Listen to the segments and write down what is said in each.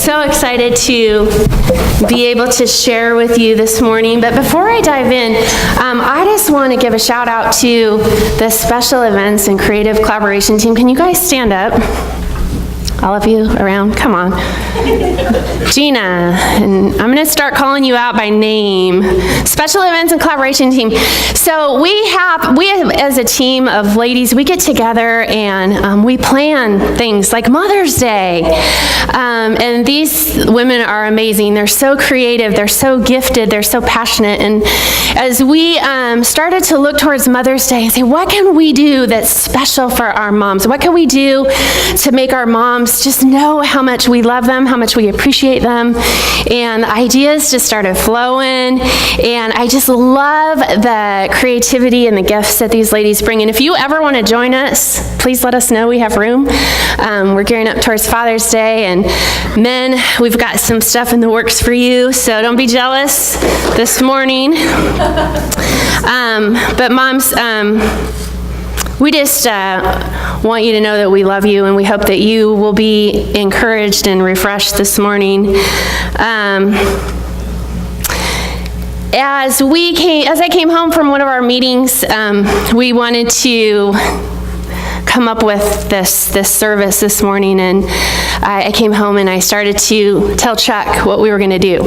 so excited to be able to share with you this morning. But before I dive in, I just want to give a shout out to the special events and creative collaboration team. Can you guys stand up? All of you around, come on. Gina, and I'm going to start calling you out by name. Special events and collaboration team. So we have as a team of ladies, we get together and we plan things like Mother's Day. And these women are amazing. They're so creative. They're so gifted. They're so passionate. And as we started to look towards Mother's Day and say, what can we do that's special for our moms? What can we do to make our moms just know how much we love them, how much we appreciate them? And the ideas just started flowing. And I just love the creativity and the gifts that these ladies bring. And if you ever want to join us, please let us know. We have room. We're gearing up towards Father's Day. And men, we've got some stuff in the works for you. So don't be jealous this morning. But moms, we just want you to know that we love you, and we hope that you will be encouraged and refreshed this morning. As I came home from one of our meetings, we wanted to come up with this service this morning, and I came home and I started to tell Chuck what we were going to do.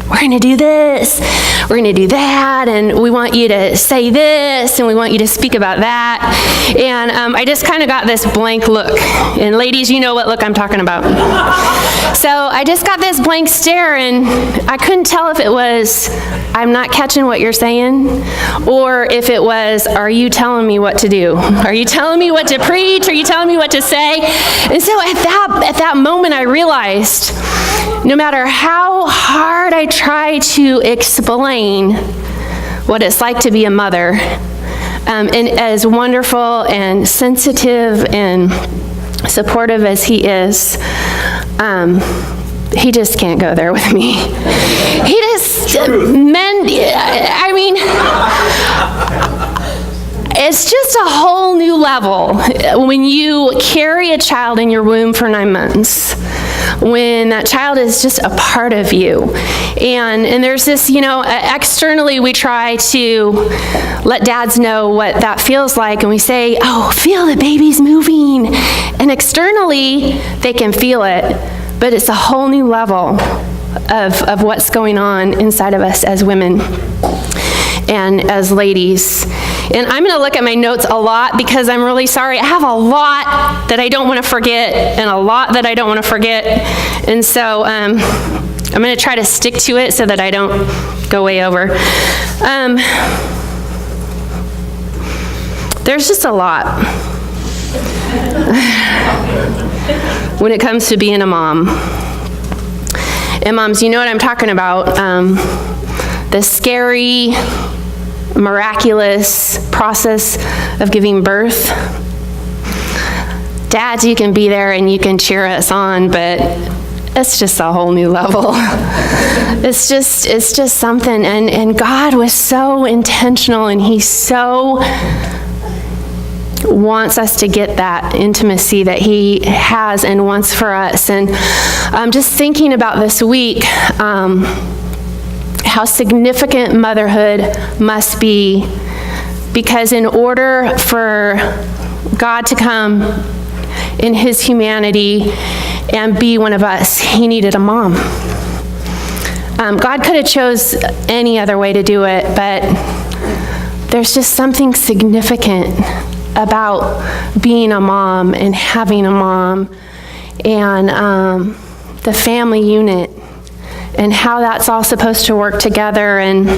We're going to do this, we're going to do that, and we want you to say this, and we want you to speak about that. And I just kind of got this blank look. And ladies, you know what look I'm talking about. So I just got this blank stare, and I couldn't tell if it was, I'm not catching what you're saying, or if it was, are you telling me what to do? Are you telling me what to preach? Are you telling me what to say? And so at that moment, I realized, no matter how hard I try to explain what it's like to be a mother, and as wonderful and sensitive and supportive as he is, he just can't go there with me. He just, it's just a whole new level when you carry a child in your womb for 9 months, when that child is just a part of you. And there's this, externally we try to let dads know what that feels like, and we say, oh, feel the baby's moving. And externally, they can feel it, but it's a whole new level of what's going on inside of us as women and as ladies. And I'm going to look at my notes a lot because I'm really sorry. I have a lot that I don't want to forget and a lot that I don't want to forget. And so I'm going to try to stick to it so that I don't go way over. There's just a lot when it comes to being a mom. And moms, you know what I'm talking about. The scary, miraculous process of giving birth. Dads, you can be there and you can cheer us on, but it's just a whole new level. It's just something, and God was so intentional, and he so wants us to get that intimacy that he has and wants for us. And just thinking about this week, how significant motherhood must be, because in order for God to come in his humanity and be one of us, he needed a mom. God could have chose any other way to do it, but there's just something significant about being a mom and having a mom, and the family unit, and how that's all supposed to work together. And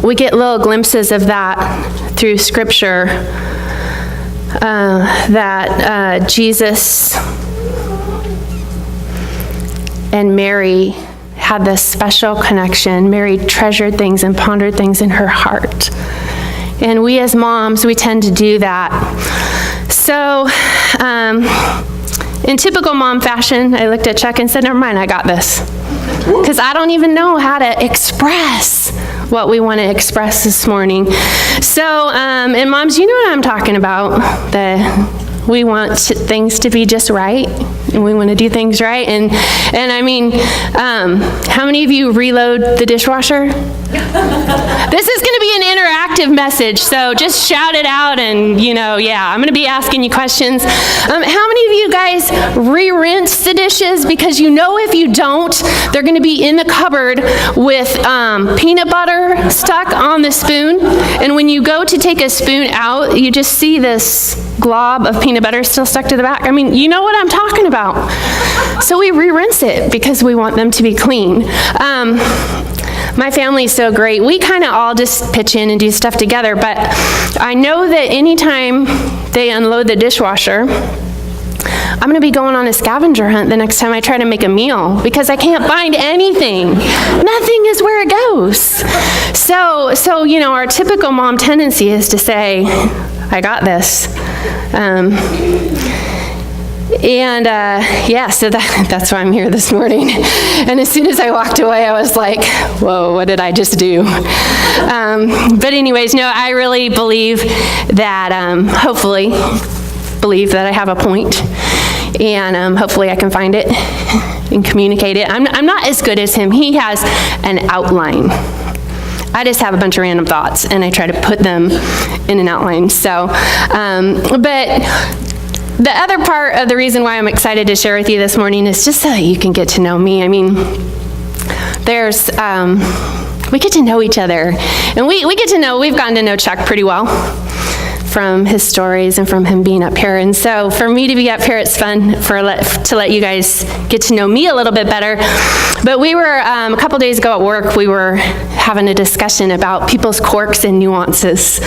we get little glimpses of that through Scripture, that Jesus and Mary had this special connection. Mary treasured things and pondered things in her heart. And we as moms, we tend to do that. So, in typical mom fashion, I looked at Chuck and said, never mind, I got this. Because I don't even know how to express what we want to express this morning. So, and moms, you know what I'm talking about. We want things to be just right, and we want to do things right. And I mean, how many of you reload the dishwasher? This is going to be an interactive message, so just shout it out, and I'm going to be asking you questions. How many of you guys re-rinse the dishes? Because if you don't, they're going to be in the cupboard with peanut butter stuck on the spoon, and when you go to take a spoon out, you just see this glob of peanut butter still stuck to the back. I mean, you know what I'm talking about. So we re-rinse it because we want them to be clean. My family's so great. We kind of all just pitch in and do stuff together, but I know that anytime they unload the dishwasher, I'm going to be going on a scavenger hunt the next time I try to make a meal because I can't find anything. Nothing is where it goes. So our typical mom tendency is to say, I got this. So that's why I'm here this morning. And as soon as I walked away, I was like, whoa, what did I just do? But anyways, no, I really believe that, hopefully, believe that I have a point. And hopefully I can find it and communicate it. I'm not as good as him. He has an outline. I just have a bunch of random thoughts, and I try to put them in an outline. So, but the other part of the reason why I'm excited to share with you this morning is just so that you can get to know me. I mean, we get to know each other, and we've gotten to know Chuck pretty well from his stories and from him being up here. And so for me to be up here, it's fun to let you guys get to know me a little bit better. But we were, a couple days ago at work, we were having a discussion about people's quirks and nuances.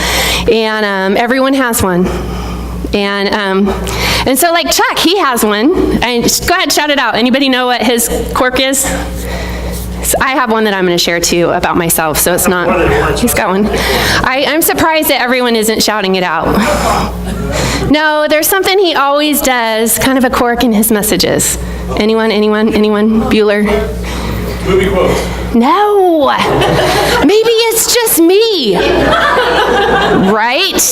And everyone has one. And so like Chuck, he has one. And just go ahead, shout it out. Anybody know what his quirk is? So I have one that I'm going to share too about myself, so it's not, he's got one. I'm surprised that everyone isn't shouting it out. No, there's something he always does, kind of a quirk in his messages. Anyone? Bueller? Movie quotes. No, maybe it's just me. Right?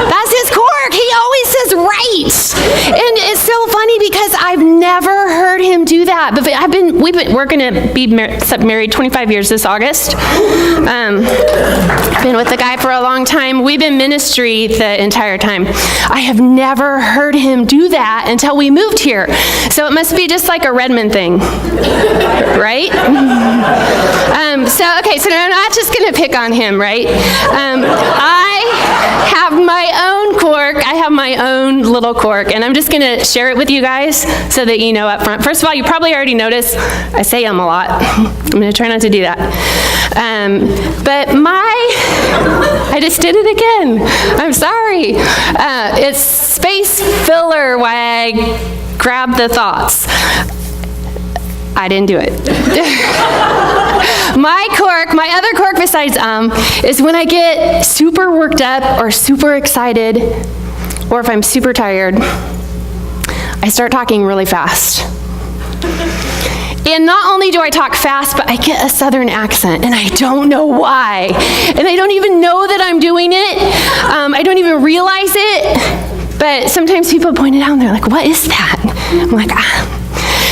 That's his quirk. He always says right. And it's so funny because I've never heard him do that. But we're going to be married 25 years this August. Been with the guy for a long time. We've been ministry the entire time. I have never heard him do that until we moved here. So it must be just like a Redmond thing, right? So I'm not just going to pick on him, right? I have my own quirk. I have my own little quirk, and I'm just going to share it with you guys so that you know up front. First of all, you probably already noticed I say a lot. I'm going to try not to do that. But I just did it again. I'm sorry. It's space filler while I grab the thoughts. I didn't do it. My other quirk besides is when I get super worked up or super excited, or if I'm super tired, I start talking really fast. And not only do I talk fast, but I get a southern accent, and I don't know why. And I don't even know that I'm doing it. I don't even realize it. But sometimes people point it out, and they're like, what is that? I'm like,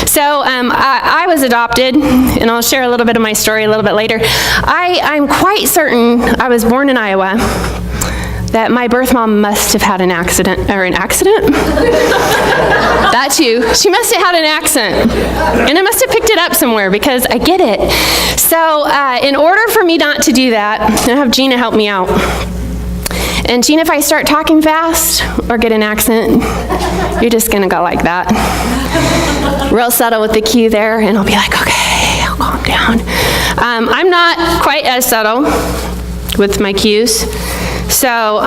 So I was adopted, and I'll share a little bit of my story a little bit later. I'm quite certain I was born in Iowa, that my birth mom must have had an accident. That too. She must have had an accent. And I must have picked it up somewhere because I get it. So in order for me not to do that, I have Gina help me out. And Gina, if I start talking fast or get an accent, you're just going to go like that. Real subtle with the cue there, and I'll be like, okay, I'll calm down. I'm not quite as subtle with my cues. So,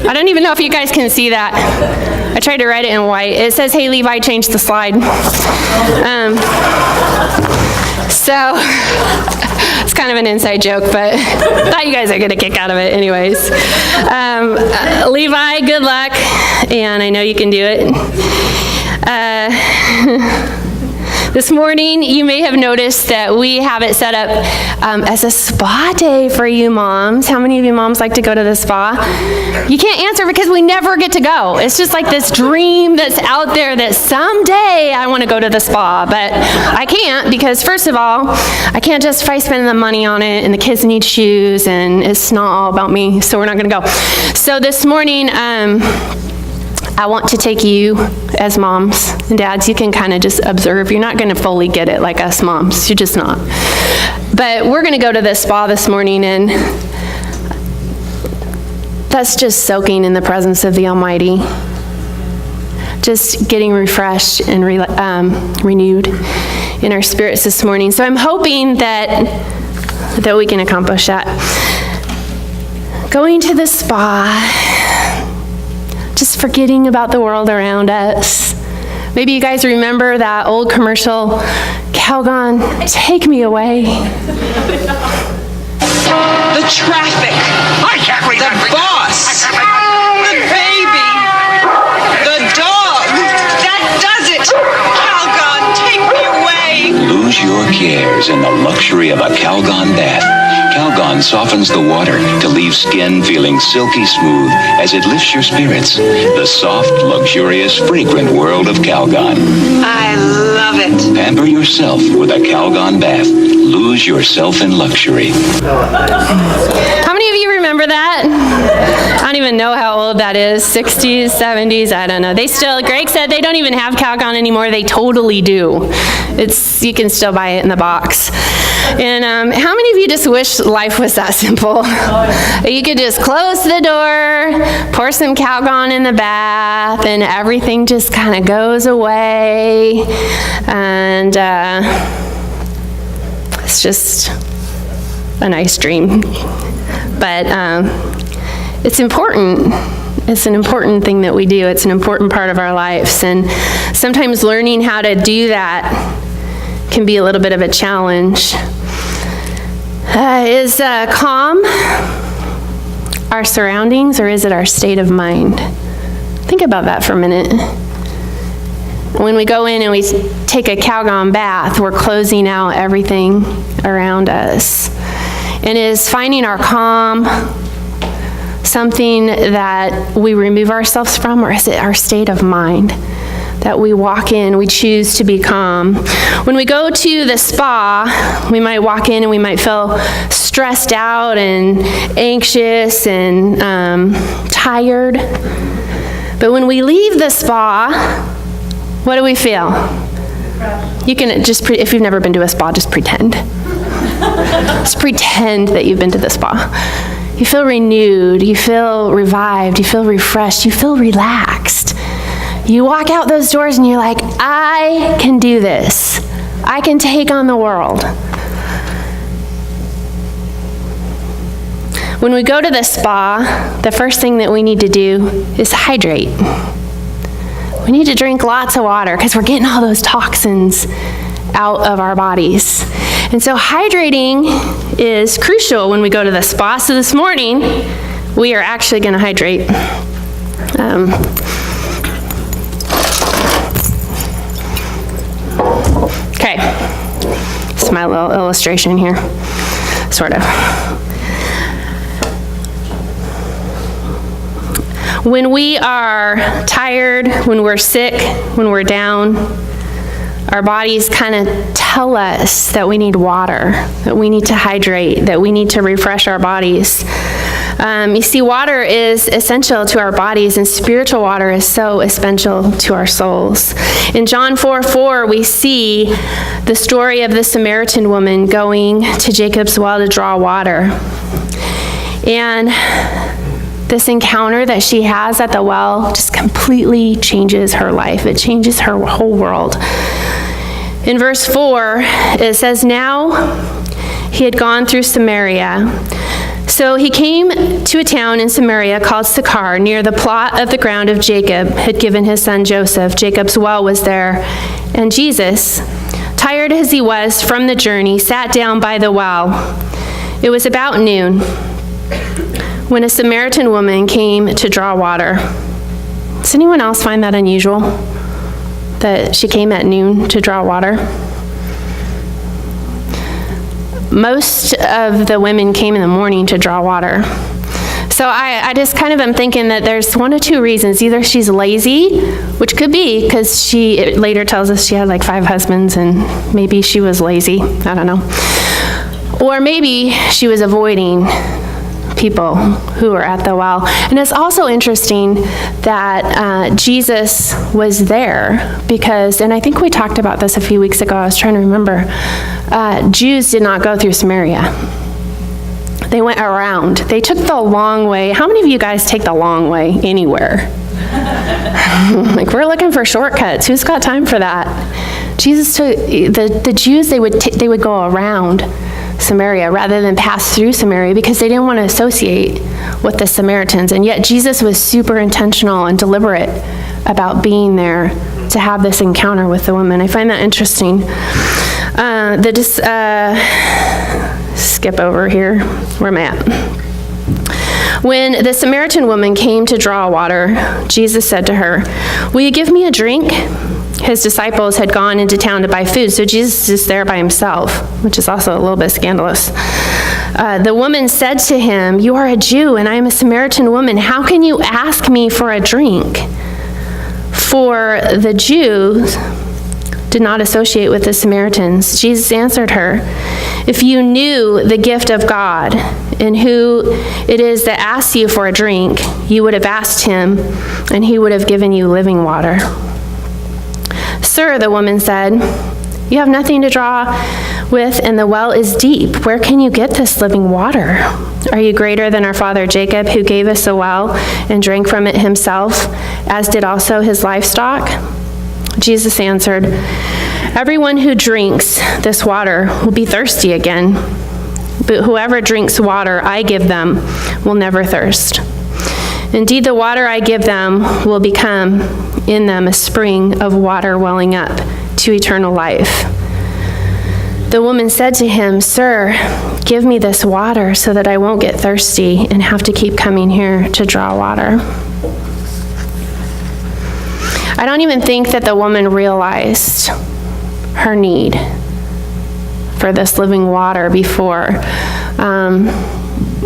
I don't even know if you guys can see that. I tried to write it in white. It says, hey, Levi, change the slide. So, it's kind of an inside joke, but I thought you guys are going to kick out of it anyways. Levi, good luck, and I know you can do it. This morning, you may have noticed that we have it set up as a spa day for you moms. How many of you moms like to go to the spa? You can't answer because we never get to go. It's just like this dream that's out there that someday I want to go to the spa, but I can't because, first of all, I can't justify spending the money on it, and the kids need shoes, and it's not all about me, so we're not going to go. So this morning, I want to take you as moms and dads. You can kind of just observe. You're not going to fully get it like us moms. You're just not. But we're going to go to the spa this morning, and that's just soaking in the presence of the Almighty. Just getting refreshed and renewed in our spirits this morning. So I'm hoping that we can accomplish that. Going to the spa, just forgetting about the world around us. Maybe you guys remember that old commercial, Calgon, take me away. The traffic. I can't read The boss. The baby. The dog. That does it. Calgon, take me away. Lose your cares in the luxury of a Calgon bath. Calgon softens the water to leave skin feeling silky smooth as it lifts your spirits. The soft, luxurious, fragrant world of Calgon. I love it. Pamper yourself with a Calgon bath. Lose yourself in luxury. How many of you remember that? I don't even know how old that is. 60s, 70s, I don't know. Greg said they don't even have Calgon anymore. They totally do. You can still buy it in the box. And how many of you just wish life was that simple? You could just close the door, pour some Calgon in the bath, and everything just kind of goes away. And it's just a nice dream. But it's important. It's an important thing that we do. It's an important part of our lives. And sometimes learning how to do that can be a little bit of a challenge. Is calm our surroundings, or is it our state of mind? Think about that for a minute. When we go in and we take a Calgon bath, we're closing out everything around us. And is finding our calm something that we remove ourselves from, or is it our state of mind? That we walk in, we choose to be calm. When we go to the spa, we might walk in and we might feel stressed out and anxious and tired. But when we leave the spa, what do we feel? You can just, if you've never been to a spa, just pretend. Just pretend that you've been to the spa. You feel renewed, you feel revived, you feel refreshed, you feel relaxed. You walk out those doors and you're like, I can do this. I can take on the world. When we go to the spa, the first thing that we need to do is hydrate. We need to drink lots of water because we're getting all those toxins out of our bodies. And so hydrating is crucial when we go to the spa. So this morning, we are actually going to hydrate. Okay, it's my little illustration here, sort of. When we are tired, when we're sick, when we're down, our bodies kind of tell us that we need water, that we need to hydrate, that we need to refresh our bodies. You see, water is essential to our bodies, and spiritual water is so essential to our souls. In John 4:4, we see the story of the Samaritan woman going to Jacob's well to draw water. And this encounter that she has at the well just completely changes her life. It changes her whole world. In verse 4, it says, "Now he had gone through Samaria. So he came to a town in Samaria called Sychar, near the plot of the ground of Jacob had given his son Joseph. Jacob's well was there. And Jesus, tired as he was from the journey, sat down by the well. It was about noon when a Samaritan woman came to draw water." Does anyone else find that unusual? That she came at noon to draw water? most of the women came in the morning to draw water. So I just kind of am thinking that there's one of two reasons. Either she's lazy, which could be because she later tells us she had like 5 husbands and maybe she was lazy. I don't know. Or maybe she was avoiding people who were at the well. And it's also interesting that Jesus was there because, and I think we talked about this a few weeks ago, I was trying to remember, Jews did not go through Samaria. They went around. They took the long way. How many of you guys take the long way anywhere? Like, we're looking for shortcuts. Who's got time for that? Jesus took, the Jews, they would go around Samaria rather than pass through Samaria because they didn't want to associate with the Samaritans. And yet Jesus was super intentional and deliberate about being there to have this encounter with the woman. I find that interesting. Skip over here. Where am I at? When the Samaritan woman came to draw water, Jesus said to her, "Will you give me a drink?" His disciples had gone into town to buy food, so Jesus is there by himself, which is also a little bit scandalous. The woman said to him, "You are a Jew, and I am a Samaritan woman. How can you ask me for a drink?" For the Jews did not associate with the Samaritans. Jesus answered her, "If you knew the gift of God and who it is that asks you for a drink, you would have asked him, and he would have given you living water." "Sir," the woman said, "you have nothing to draw with, and the well is deep. Where can you get this living water? Are you greater than our father Jacob, who gave us a well and drank from it himself, as did also his livestock?" Jesus answered, "Everyone who drinks this water will be thirsty again, but whoever drinks water I give them will never thirst. Indeed, the water I give them will become in them a spring of water welling up to eternal life." The woman said to him, "Sir, give me this water so that I won't get thirsty and have to keep coming here to draw water." I don't even think that the woman realized her need for this living water before.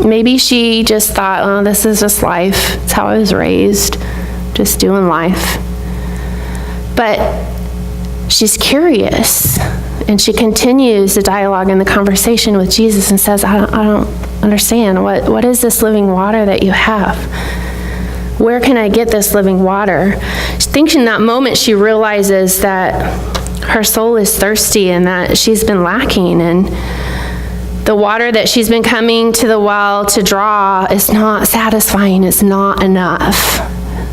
Maybe she just thought, "Oh, this is just life. It's how I was raised, just doing life." But she's curious, and she continues the dialogue and the conversation with Jesus and says, I don't understand. What is this living water that you have? Where can I get this living water? I think in that moment she realizes that her soul is thirsty and that she's been lacking, and the water that she's been coming to the well to draw is not satisfying. It's not enough.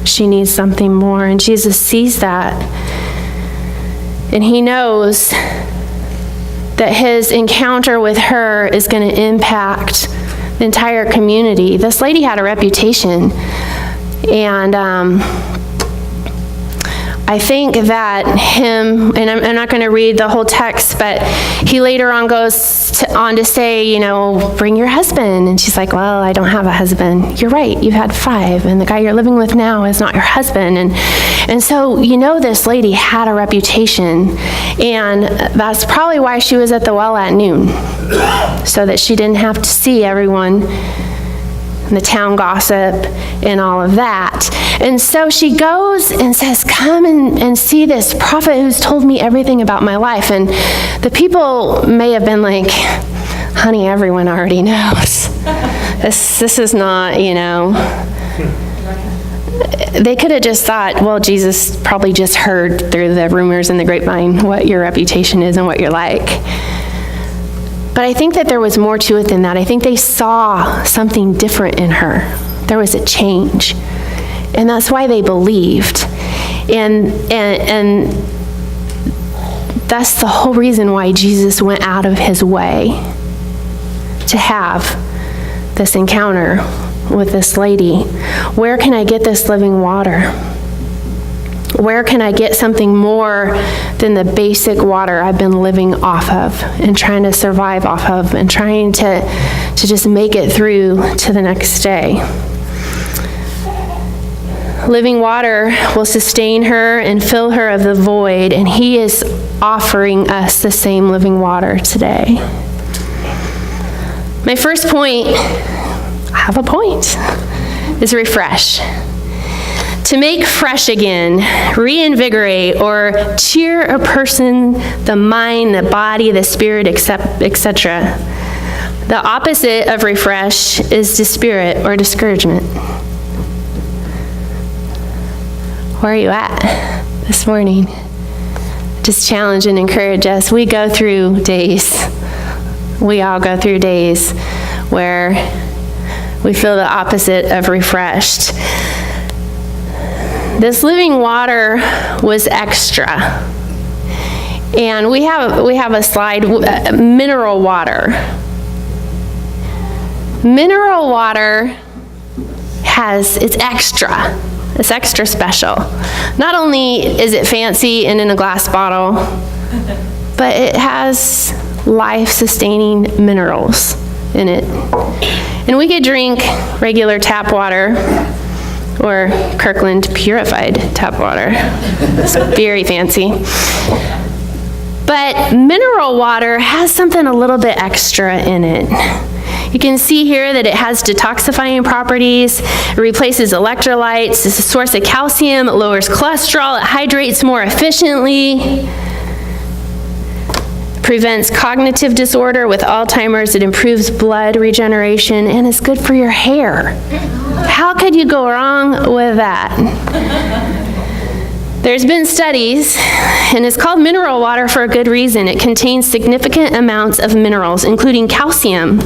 She needs something more, and Jesus sees that. And he knows that his encounter with her is going to impact the entire community. This lady had a reputation, and I think that him, and I'm not going to read the whole text, but he later on goes on to say, bring your husband. And she's like, "Well, I don't have a husband." "You're right, you've had 5, and the guy you're living with now is not your husband." And so, this lady had a reputation, and that's probably why she was at the well at noon, so that she didn't have to see everyone, the town gossip, and all of that. And so she goes and says, "Come and see this prophet who's told me everything about my life." And the people may have been like, "Honey, everyone already knows. This is not, They could have just thought, well, Jesus probably just heard through the rumors in the grapevine what your reputation is and what you're like. But I think that there was more to it than that. I think they saw something different in her. There was a change. And that's why they believed. And that's the whole reason why Jesus went out of his way to have this encounter with this lady. Where can I get this living water? Where can I get something more than the basic water I've been living off of and trying to survive off of and trying to just make it through to the next day? Living water will sustain her and fill her of the void, and he is offering us the same living water today. My first point, I have a point, is refresh. To make fresh again, reinvigorate, or cheer a person, the mind, the body, the spirit, etc. The opposite of refresh is dispirit or discouragement. Where are you at this morning? Just challenge and encourage us. We go through days. We all go through days where we feel the opposite of refreshed. This living water was extra. And we have a slide, mineral water. Mineral water it's extra. It's extra special. Not only is it fancy and in a glass bottle, but it has life-sustaining minerals in it. And we could drink regular tap water or Kirkland purified tap water. It's very fancy. But mineral water has something a little bit extra in it. You can see here that it has detoxifying properties. It replaces electrolytes. It's a source of calcium. It lowers cholesterol. It hydrates more efficiently. Prevents cognitive disorder with Alzheimer's. It improves blood regeneration, and it's good for your hair. How could you go wrong with that? There's been studies, and it's called mineral water for a good reason. It contains significant amounts of minerals, including calcium.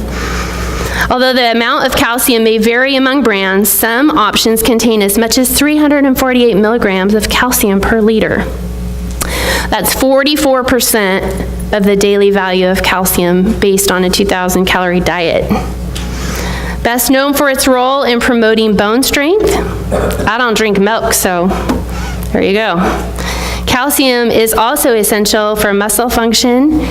Although the amount of calcium may vary among brands, some options contain as much as 348 milligrams of calcium per liter. That's 44% of the daily value of calcium based on a 2,000 calorie diet. Best known for its role in promoting bone strength. I don't drink milk, so there you go. Calcium is also essential for muscle function,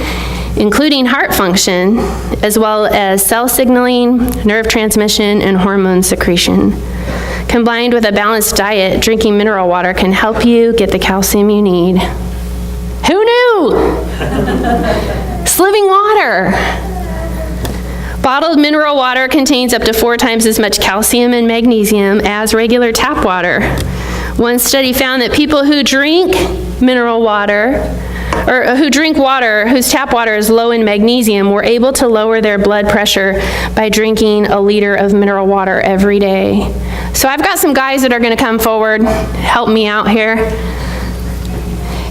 including heart function, as well as cell signaling, nerve transmission, and hormone secretion. Combined with a balanced diet, drinking mineral water can help you get the calcium you need. Who knew? It's living water. Bottled mineral water contains up to 4 times as much calcium and magnesium as regular tap water. One study found that people who drink mineral water, or who drink water whose tap water is low in magnesium, were able to lower their blood pressure by drinking a liter of mineral water every day. So I've got some guys that are going to come forward, help me out here.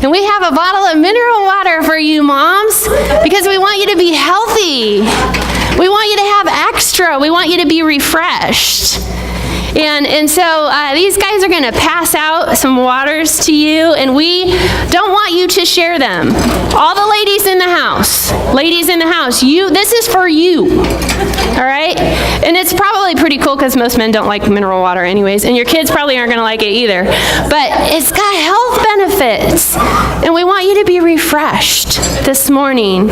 And we have a bottle of mineral water for you, moms, because we want you to be healthy. We want you to have extra. We want you to be refreshed. And so these guys are going to pass out some waters to you, and we don't want you to share them. All the ladies in the house, this is for you, all right? And it's probably pretty cool because most men don't like mineral water anyways, and your kids probably aren't going to like it either. But it's got health benefits, and we want you to be refreshed this morning.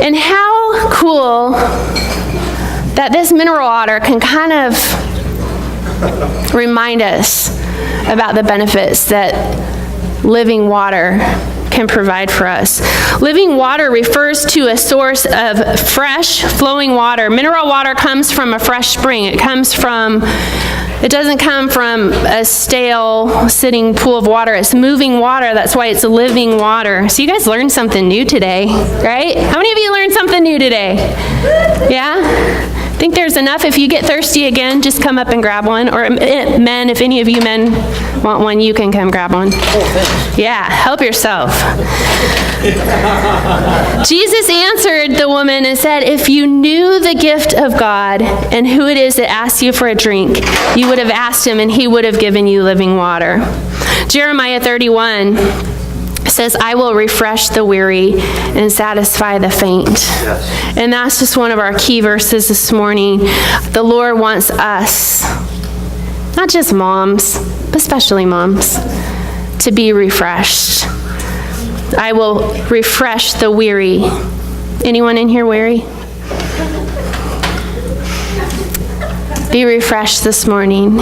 And how cool that this mineral water can kind of remind us about the benefits that living water can provide for us. Living water refers to a source of fresh, flowing water. Mineral water comes from a fresh spring. It doesn't come from a stale, sitting pool of water. It's moving water. That's why it's living water. So you guys learned something new today, right? How many of you learned something new today? Yeah? I think there's enough. If you get thirsty again, just come up and grab one. Or men, if any of you men want one, you can come grab one. Yeah, help yourself. Jesus answered the woman and said, if you knew the gift of God and who it is that asks you for a drink, you would have asked him and he would have given you living water. Jeremiah 31 says, I will refresh the weary and satisfy the faint. Yes. And that's just one of our key verses this morning. The Lord wants us, not just moms, but especially moms, to be refreshed. I will refresh the weary. Anyone in here weary? Be refreshed this morning.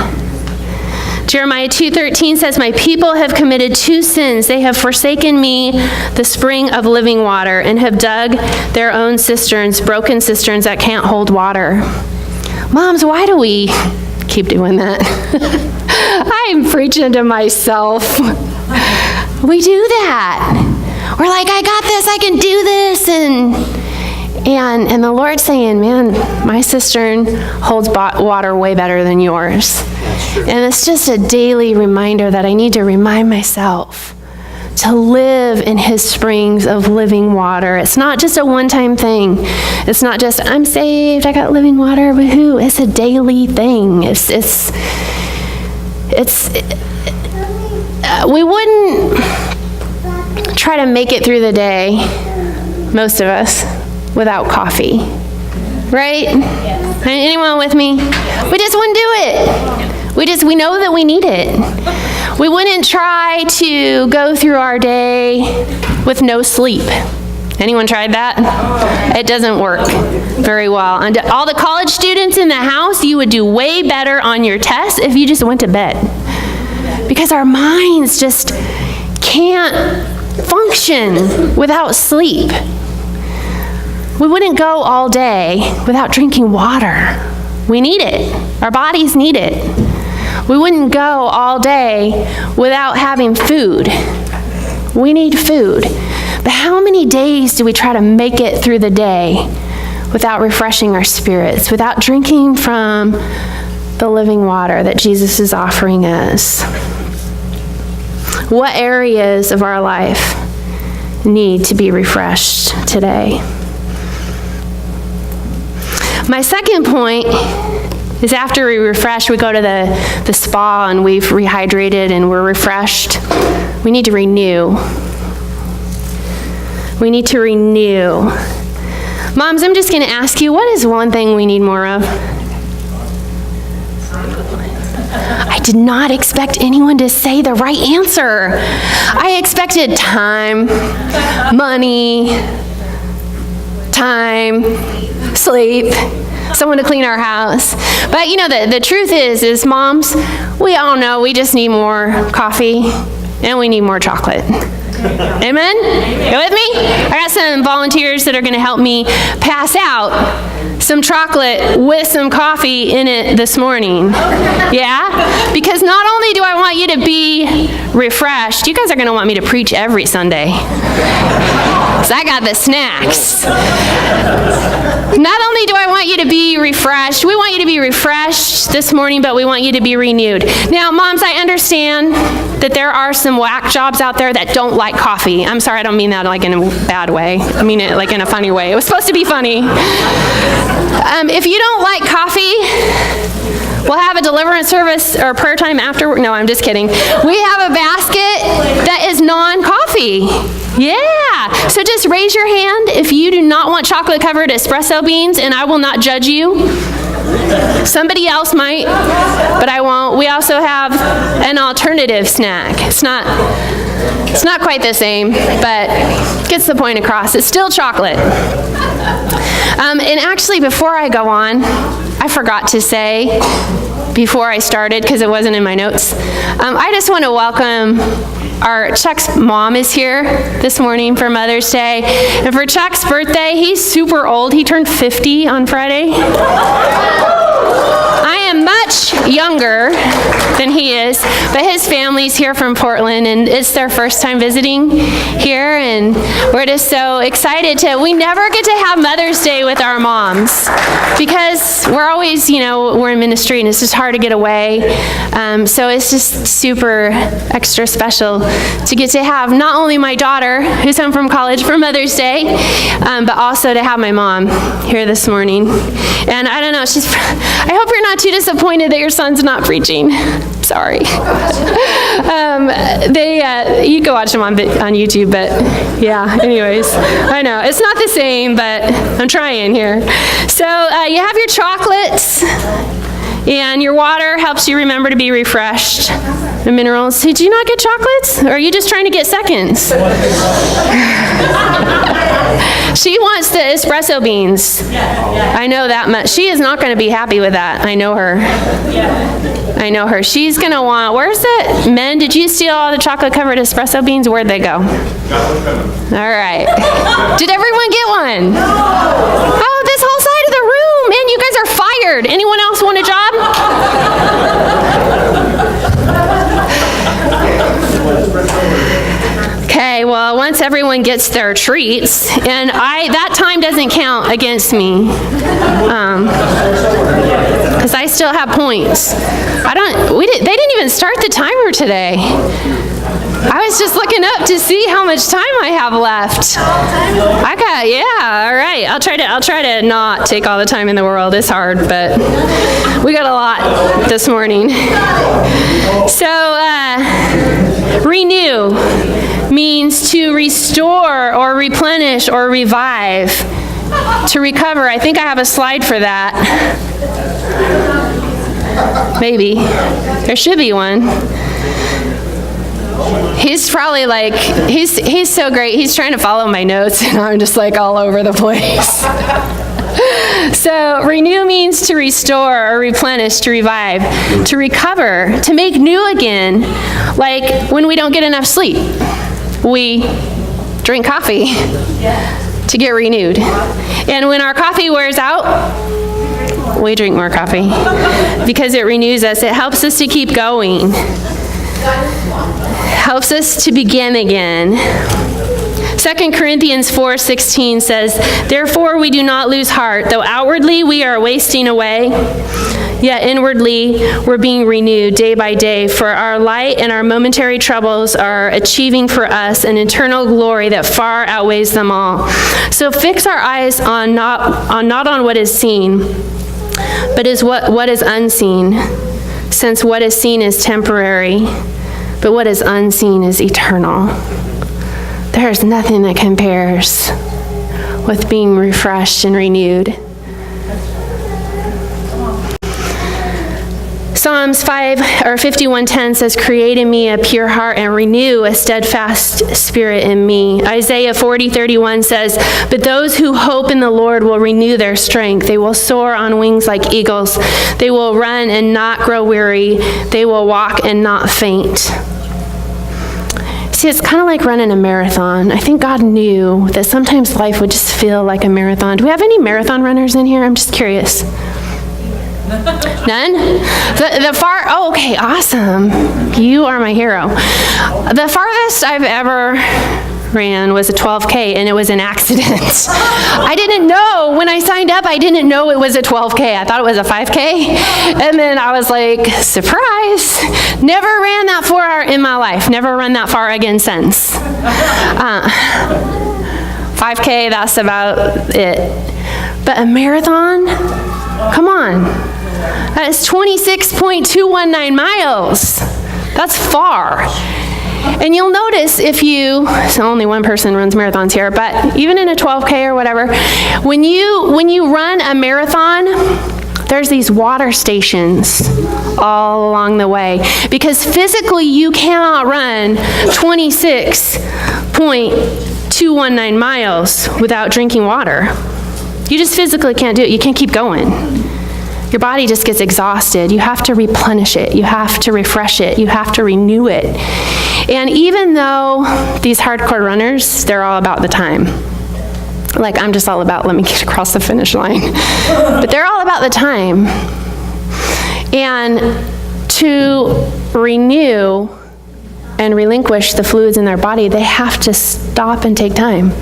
Jeremiah 2:13 says, my people have committed 2 sins. They have forsaken me, the spring of living water, and have dug their own cisterns, broken cisterns that can't hold water. Moms, why do we keep doing that? I'm preaching to myself. We do that. We're like, I got this, I can do this, and the Lord's saying, man, my cistern holds water way better than yours. And it's just a daily reminder that I need to remind myself to live in his springs of living water. It's not just a one-time thing. It's not just, I'm saved, I got living water, woohoo. It's a daily thing. We wouldn't try to make it through the day, most of us, without coffee, right? Yes. Anyone with me? We just wouldn't do it. We know that we need it. We wouldn't try to go through our day with no sleep. Anyone tried that? It doesn't work very well. And all the college students in the house, you would do way better on your tests if you just went to bed. Because our minds just can't function without sleep. We wouldn't go all day without drinking water. We need it. Our bodies need it. We wouldn't go all day without having food. We need food. But how many days do we try to make it through the day without refreshing our spirits, without drinking from the living water that Jesus is offering us? What areas of our life need to be refreshed today? My second point is after we refresh, we go to the spa and we've rehydrated and we're refreshed. We need to renew. We need to renew. Moms, I'm just going to ask you, what is one thing we need more of? I did not expect anyone to say the right answer. I expected time, money, sleep, someone to clean our house. But you know, the truth is moms, we all know we just need more coffee and we need more chocolate. Amen? You with me? I got some volunteers that are going to help me pass out some chocolate with some coffee in it this morning. Yeah? Because not only do I want you to be refreshed, you guys are going to want me to preach every Sunday. So I got the snacks. Not only do I want you to be refreshed, we want you to be refreshed this morning, but we want you to be renewed. Now, moms, I understand that there are some whack jobs out there that don't like coffee. I'm sorry, I don't mean that like in a bad way. I mean it like in a funny way. It was supposed to be funny. If you don't like coffee, we'll have a deliverance service or prayer time after. No, I'm just kidding. We have a basket that is non-coffee. Yeah. So just raise your hand if you do not want chocolate-covered espresso beans, and I will not judge you. Somebody else might, but I won't. We also have an alternative snack. It's not quite the same, but gets the point across. It's still chocolate. And actually, before I go on, I forgot to say before I started, because it wasn't in my notes, I just want to welcome Chuck's mom is here this morning for Mother's Day. And for Chuck's birthday, he's super old. He turned 50 on Friday. I am much younger than he is, but his family's here from Portland, and it's their first time visiting here, and we're just so excited we never get to have Mother's Day with our moms, because we're always, we're in ministry, and it's just hard to get away, so it's just super extra special to get to have not only my daughter, who's home from college for Mother's Day, but also to have my mom here this morning. And I don't know, I hope you're not too disappointed that your son's not preaching. Sorry. You can watch them on YouTube, but yeah, anyways. I know, it's not the same, but I'm trying here. So you have your chocolates, and your water helps you remember to be refreshed. The minerals. Did you not get chocolates? Or are you just trying to get seconds? She wants the espresso espresso beans. I know that much. She is not going to be happy with that. I know her. I know her. She's going to want, where's the, men, did you steal all the chocolate-covered espresso beans? Where'd they go? All right. Did everyone get one? Oh, this whole side of the room. Man, you guys are fired. Anyone else want a job? Okay, well, once everyone gets their treats, and that time doesn't count against me, because I still have points. They didn't even start the timer today. I was just looking up to see how much time I have left. All right. I'll try to not take all the time in the world. It's hard, but we got a lot this morning. So, renew means to restore or replenish or revive. To recover. I think I have a slide for that. Maybe. There should be one. He's probably like, he's so great. He's trying to follow my notes, and I'm just like all over the place. So, renew means to restore or replenish, to revive, to recover, to make new again. Like when we don't get enough sleep, we drink coffee to get renewed. And when our coffee wears out, we drink more coffee because it renews us. It helps us to keep going. Helps us to begin again. 2 Corinthians 4:16 says, "Therefore we do not lose heart, though outwardly we are wasting away, yet inwardly we're being renewed day by day, for our light and our momentary troubles are achieving for us an eternal glory that far outweighs them all." So fix our eyes on not on what is seen, but is what is unseen, since what is seen is temporary, but what is unseen is eternal. There's nothing that compares with being refreshed and renewed. Psalms 51:10 says, "Create in me a pure heart and renew a steadfast spirit in me." Isaiah 40:31 says, "But those who hope in the Lord will renew their strength. They will soar on wings like eagles. They will run and not grow weary. They will walk and not faint." See, it's kind of like running a marathon. I think God knew that sometimes life would just feel like a marathon. Do we have any marathon runners in here? I'm just curious. None? Oh, okay, awesome. You are my hero. The farthest I've ever ran was a 12K, and it was an accident. I didn't know, when I signed up, I didn't know it was a 12K. I thought it was a 5K, and then I was like, surprise. Never ran that far in my life. Never run that far again since. 5K, that's about it. But a marathon? Come on. That is 26.219 miles. That's far. And you'll notice so only one person runs marathons here, but even in a 12K or whatever, when you run a marathon, there's these water stations all along the way, because physically you cannot run 26.219 miles without drinking water. You just physically can't do it. You can't keep going. Your body just gets exhausted. You have to replenish it. You have to refresh it. You have to renew it. And even though these hardcore runners, they're all about the time. Like, I'm just all about, let me get across the finish line. But they're all about the time. And to renew and relinquish the fluids in their body, they have to stop and take time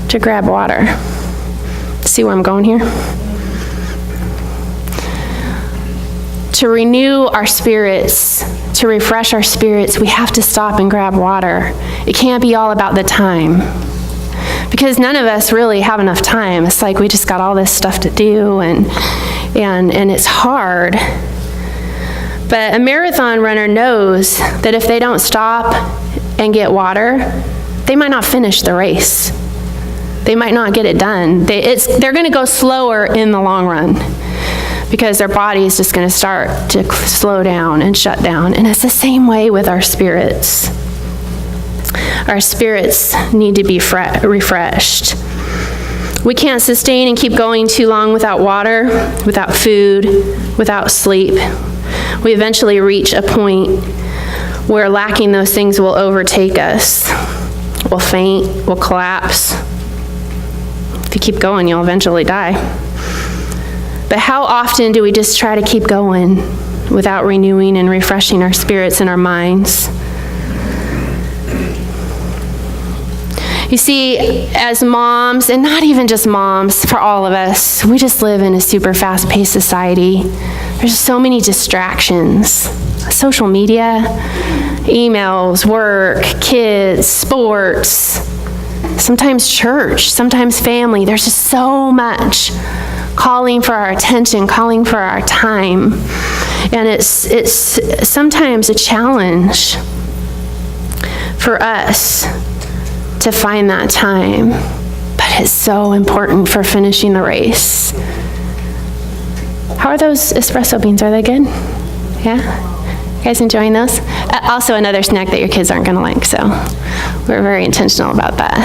to grab water. See where I'm going here? To renew our spirits, to refresh our spirits, we have to stop and grab water. It can't be all about the time, because none of us really have enough time. It's like we just got all this stuff to do, and it's hard. But a marathon runner knows that if they don't stop and get water, they might not finish the race. They might not get it done. They're going to go slower in the long run, because their body is just going to start to slow down and shut down. And it's the same way with our spirits. Our spirits need to be refreshed. We can't sustain and keep going too long without water, without food, without sleep. We eventually reach a point where lacking those things will overtake us. We'll faint, we'll collapse. If you keep going, you'll eventually die. But how often do we just try to keep going without renewing and refreshing our spirits and our minds? You see, as moms, and not even just moms, for all of us, we just live in a super fast-paced society. There's so many distractions. Social media, emails, work, kids, sports, sometimes church, sometimes family. There's just so much calling for our attention, calling for our time. And it's sometimes a challenge for us to find that time, but it's so important for finishing the race. How are those espresso beans? Are they good? Yeah? You guys enjoying those? Also another snack that your kids aren't going to like, so we're very intentional about that.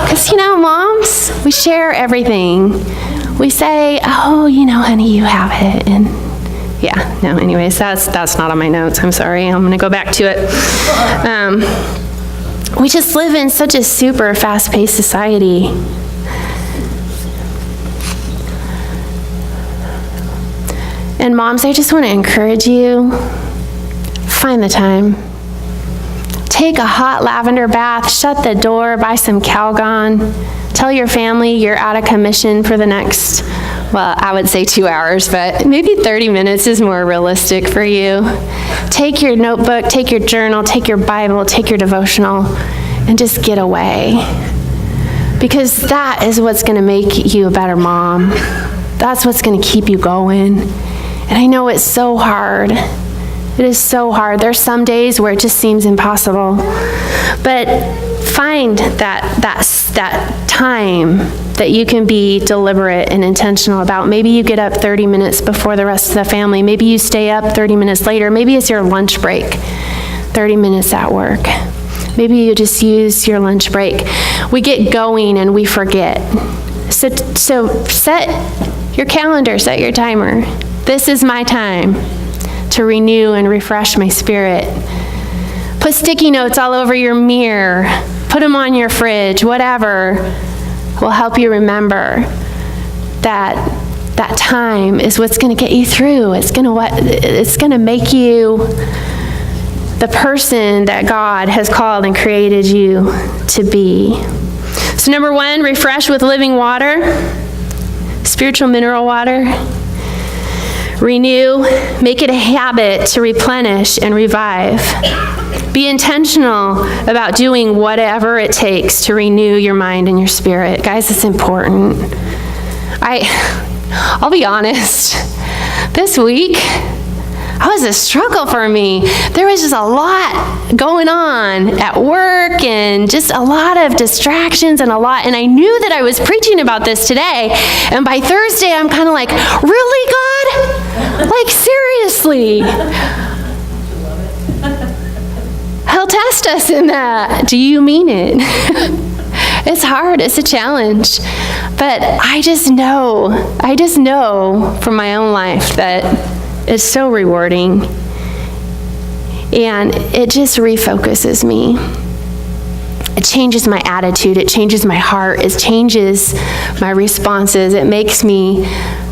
Because, moms, we share everything. We say, oh, honey, you have it, and yeah, no, anyways, that's not on my notes. I'm sorry. I'm going to go back to it. We just live in such a super fast-paced society. And moms, I just want to encourage you, find the time. Take a hot lavender bath, shut the door, buy some Calgon. Tell your family you're out of commission for the next, well, I would say 2 hours, but maybe 30 minutes is more realistic for you. Take your notebook, take your journal, take your Bible, take your devotional, and just get away. Because that is what's going to make you a better mom. That's what's going to keep you going. And I know it's so hard. It is so hard. There's some days where it just seems impossible. But find that time that you can be deliberate and intentional about. Maybe you get up 30 minutes before the rest of the family. Maybe you stay up 30 minutes later. Maybe it's your lunch break, 30 minutes at work. Maybe you just use your lunch break. We get going and we forget. So set your calendar, set your timer. This is my time to renew and refresh my spirit. Put sticky notes all over your mirror. Put them on your fridge, whatever will help you remember that time is what's going to get you through. It's going to make you the person that God has called and created you to be. So number 1, refresh with living water, spiritual mineral water. Renew, make it a habit to replenish and revive. Be intentional about doing whatever it takes to renew your mind and your spirit. Guys, it's important. I'll be honest, this week, it was a struggle for me. There was just a lot going on at work and just a lot of distractions and I knew that I was preaching about this today. And by Thursday, I'm kind of like, really, God? Like, seriously? He'll test us in that. Do you mean it? It's hard. It's a challenge. But I just know from my own life that it's so rewarding. And it just refocuses me. It changes my attitude. It changes my heart. It changes my responses. It makes me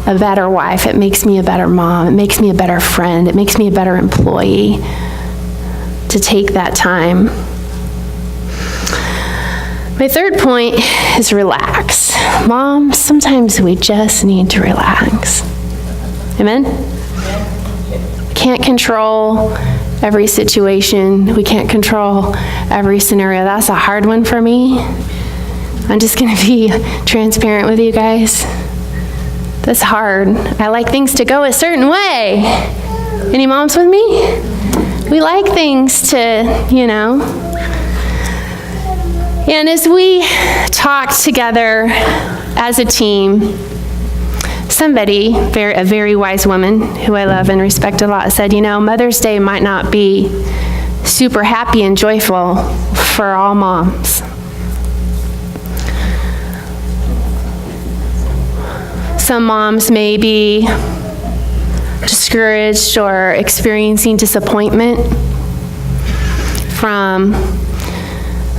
a better wife. It makes me a better mom. It makes me a better friend. It makes me a better employee to take that time. My third point is relax. Mom, sometimes we just need to relax. Amen? We can't control every situation. We can't control every scenario. That's a hard one for me. I'm just going to be transparent with you guys. That's hard. I like things to go a certain way. Any moms with me? We like things to, And as we talked together as a team, somebody, a very wise woman who I love and respect a lot, said, Mother's Day might not be super happy and joyful for all moms. Some moms may be discouraged or experiencing disappointment from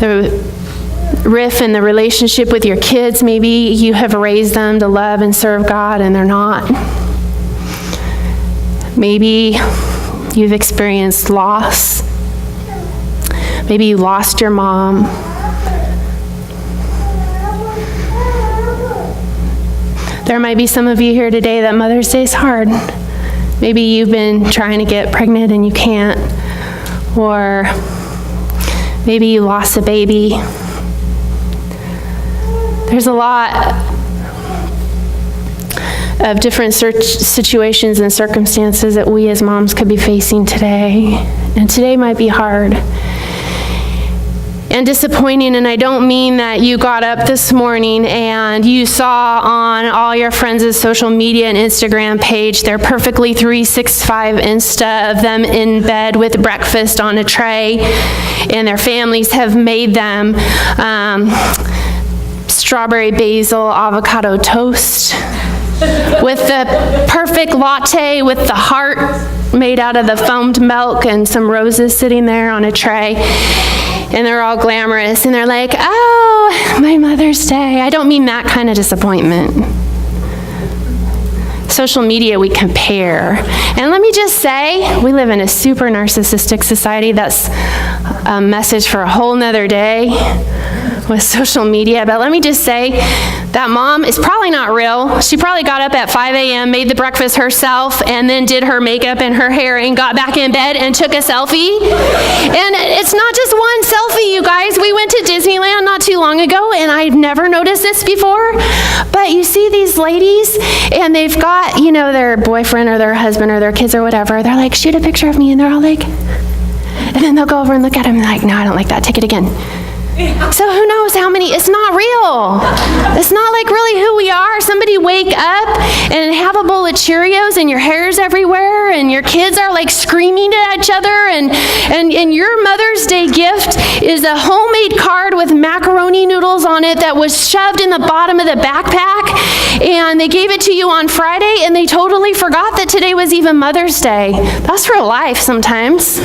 the rift in the relationship with your kids. Maybe you have raised them to love and serve God and they're not. Maybe you've experienced loss. Maybe you lost your mom. There might be some of you here today that Mother's Day is hard. Maybe you've been trying to get pregnant and you can't. Or maybe you lost a baby. There's a lot of different situations and circumstances that we as moms could be facing today. And today might be hard and disappointing. And I don't mean that you got up this morning and you saw on all your friends' social media and Instagram page their perfectly 365 Insta of them in bed with breakfast on a tray, and their families have made them strawberry basil avocado toast with the perfect latte with the heart made out of the foamed milk and some roses sitting there on a tray. And they're all glamorous, and they're like, oh, my Mother's Day. I don't mean that kind of disappointment. Social media, we compare. And let me just say, we live in a super narcissistic society. That's a message for a whole nother day with social media. But let me just say, that mom is probably not real. She probably got up at 5 a.m., made the breakfast herself, and then did her makeup and her hair and got back in bed and took a selfie. And it's not just one selfie, you guys. We went to Disneyland not too long ago, and I'd never noticed this before. But you see these ladies, and they've got, their boyfriend or their husband or their kids or whatever. They're like, shoot a picture of me, and they're all like, and then they'll go over and look at him and like, no, I don't like that. Take it again. So who knows how many, it's not real. It's not like really who we are. Somebody wake up and have a bowl of Cheerios and your hair's everywhere and your kids are like screaming at each other and your Mother's Day gift is a homemade card with macaroni noodles on it that was shoved in the bottom of the backpack, and they gave it to you on Friday and they totally forgot that today was even Mother's Day. That's real life sometimes.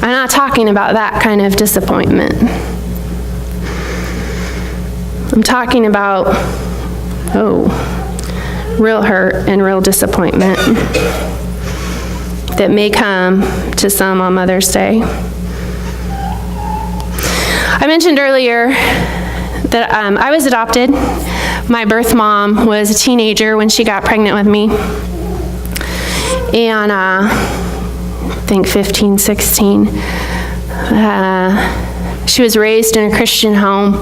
I'm not talking about that kind of disappointment. I'm talking about, real hurt and real disappointment that may come to some on Mother's Day. I mentioned earlier that I was adopted. My birth mom was a teenager when she got pregnant with me. And I think 15, 16. She was raised in a Christian home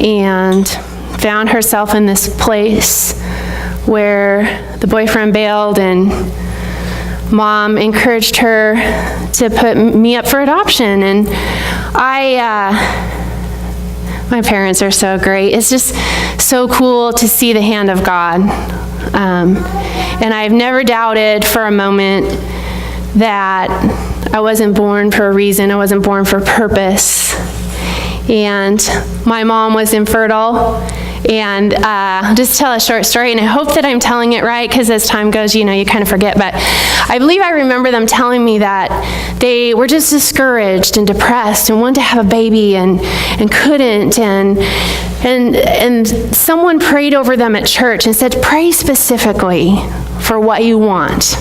and found herself in this place where the boyfriend bailed and Mom encouraged her to put me up for adoption. And my parents are so great. It's just so cool to see the hand of God. And I've never doubted for a moment that I wasn't born for a reason. I wasn't born for purpose. And my mom was infertile. And I'll just tell a short story, and I hope that I'm telling it right, because as time goes, you kind of forget. But I believe I remember them telling me that they were just discouraged and depressed and wanted to have a baby and couldn't. And someone prayed over them at church and said, pray specifically for what you want.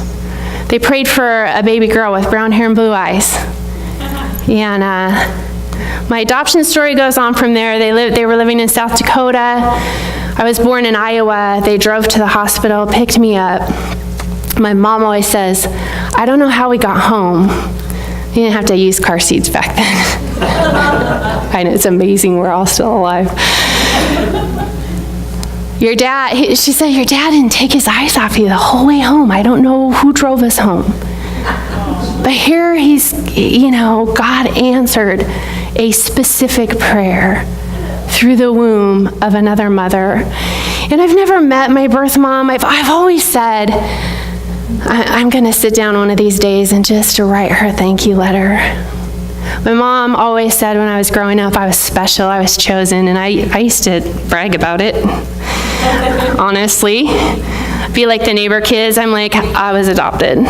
They prayed for a baby girl with brown hair and blue eyes. And my adoption story goes on from there. They were living in South Dakota. I was born in Iowa. They drove to the hospital, picked me up. My mom always says, I don't know how we got home. You didn't have to use car seats back then. I know, it's amazing we're all still alive. Your dad, she said, your dad didn't take his eyes off you the whole way home. I don't know who drove us home. But here he's, God answered a specific prayer through the womb of another mother. And I've never met my birth mom. I've always said, I'm going to sit down one of these days and just write her a thank you letter. My mom always said when I was growing up, I was special, I was chosen, and I used to brag about it, honestly. Be like the neighbor kids, I'm like, I was adopted.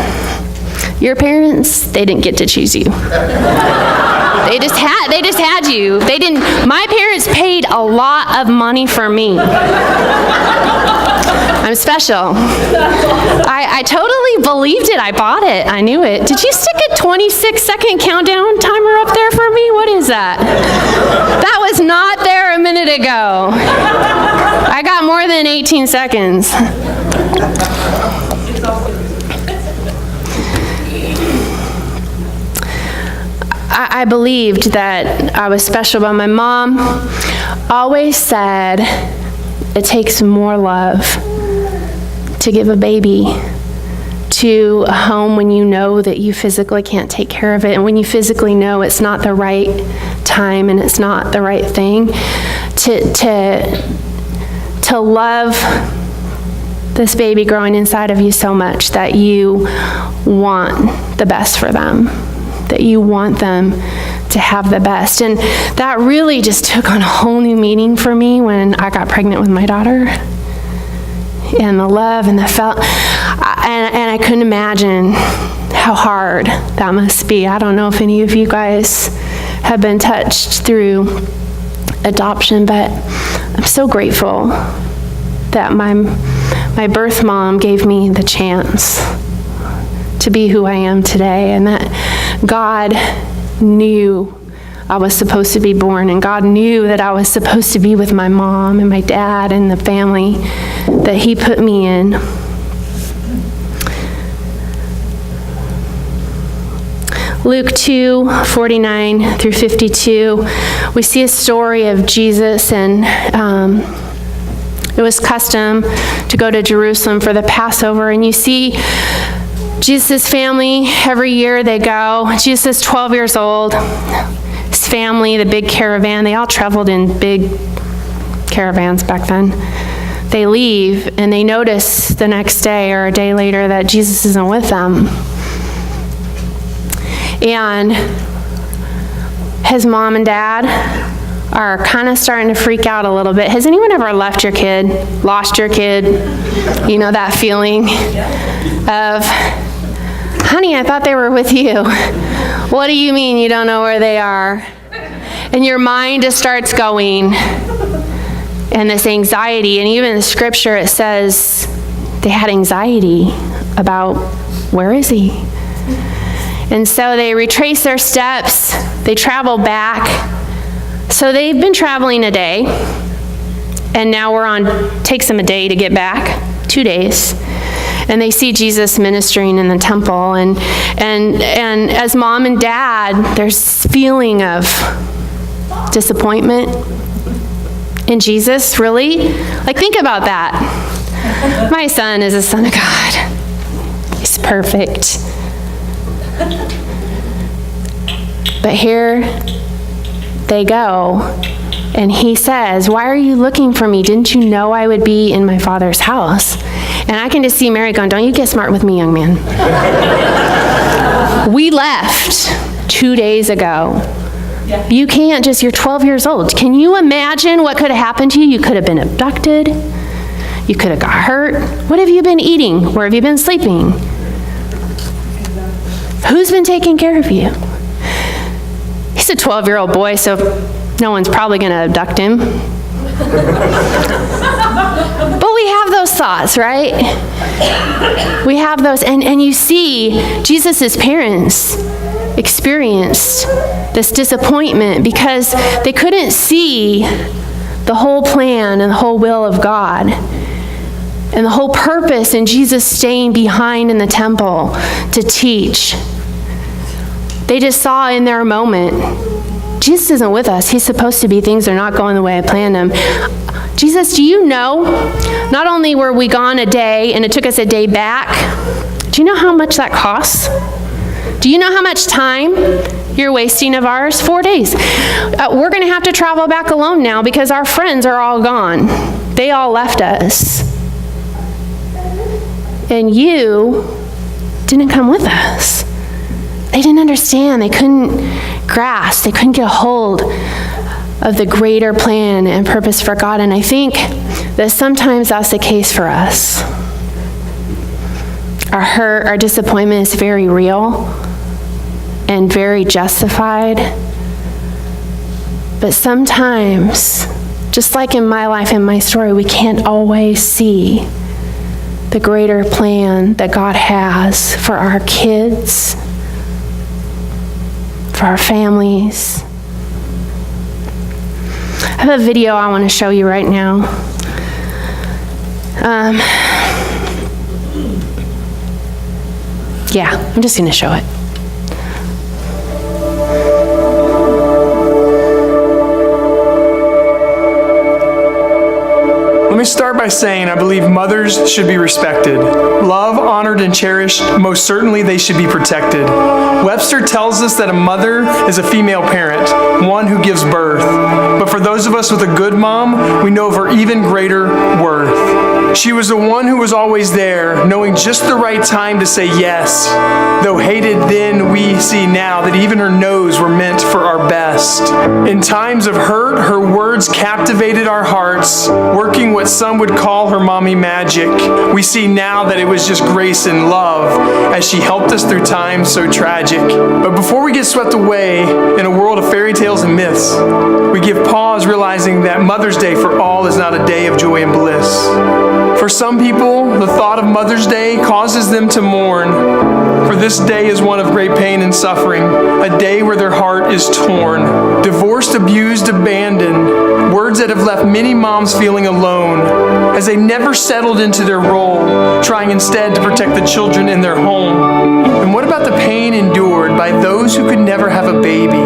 Your parents, they didn't get to choose you. They just had you. They didn't, my parents paid a lot of money for me. I'm special. I totally believed it. I bought it. I knew it. Did you stick a 26-second countdown timer up there for me? What is that? That was not there a minute ago. I got more than 18 seconds. I believed that I was special, but my mom always said it takes more love to give a baby to a home when you know that you physically can't take care of it, and when you physically know it's not the right time and it's not the right thing, to love this baby growing inside of you so much that you want the best for them, that you want them to have the best. And that really just took on a whole new meaning for me when I got pregnant with my daughter. And the love and the felt, and I couldn't imagine how hard that must be. I don't know if any of you guys have been touched through adoption, but I'm so grateful that my birth mom gave me the chance to be who I am today, and that God knew I was supposed to be born, and God knew that I was supposed to be with my mom and my dad and the family that He put me in. Luke 2:49 through 52, we see a story of Jesus, and it was custom to go to Jerusalem for the Passover, and you see Jesus' family, every year they go. Jesus is 12 years old. His family, the big caravan, they all traveled in big caravans back then. They leave, and they notice the next day or a day later that Jesus isn't with them. And his mom and dad are kind of starting to freak out a little bit. Has anyone ever lost your kid? You know that feeling of, honey, I thought they were with you. What do you mean you don't know where they are? And your mind just starts going, and this anxiety, and even in scripture it says they had anxiety about, where is he? And so they retrace their steps, they travel back. So they've been traveling a day, and now takes them a day to get back, 2 days. And they see Jesus ministering in the temple, and as mom and dad, there's this feeling of disappointment in Jesus, really? Like, think about that. My son is a son of God. He's perfect. But here they go, and he says, why are you looking for me? Didn't you know I would be in my Father's house? And I can just see Mary going, don't you get smart with me, young man. We left 2 days ago. Yeah. You can't just, you're 12 years old. Can you imagine what could have happened to you? You could have been abducted. You could have got hurt. What have you been eating? Where have you been sleeping? Who's been taking care of you? He's a 12-year-old boy, so no one's probably going to abduct him. But we have those thoughts, right? We have those, and you see, Jesus' parents experienced this disappointment because they couldn't see the whole plan and the whole will of God and the whole purpose in Jesus staying behind in the temple to teach. They just saw in their moment, Jesus isn't with us. He's supposed to be. Things are not going the way I planned them. Jesus, do you know, not only were we gone a day and it took us a day back, do you know how much that costs? Do you know how much time you're wasting of ours? 4 days. We're going to have to travel back alone now because our friends are all gone. They all left us. And you didn't come with us. They didn't understand. They couldn't grasp, they couldn't get a hold of the greater plan and purpose for God. And I think that sometimes that's the case for us. Our hurt, our disappointment is very real and very justified. But sometimes, just like in my life and my story, we can't always see the greater plan that God has for our kids, for our families. I have a video I want to show you right now. I'm just going to show it. Let me start by saying I believe mothers should be respected. Loved, honored, and cherished, most certainly they should be protected. Webster tells us that a mother is a female parent, one who gives birth. But for those of us with a good mom, we know of her even greater worth. She was the one who was always there, knowing just the right time to say yes. Though hated then, we see now that even her no's were meant for our best. In times of hurt, her words captivated our hearts, working what some would call her mommy magic. We see now that it was just grace and love as she helped us through times so tragic. But before we get swept away in a world of fairy tales and myths, we give pause realizing that Mother's Day for all is not a day of joy and bliss. For some people, the thought of Mother's Day causes them to mourn, for this day is one of great pain and suffering, a day where their heart is torn. Divorced, abused, abandoned, words that have left many moms feeling alone, as they never settled into their role, trying instead to protect the children in their home. And what about the pain endured by those who could never have a baby,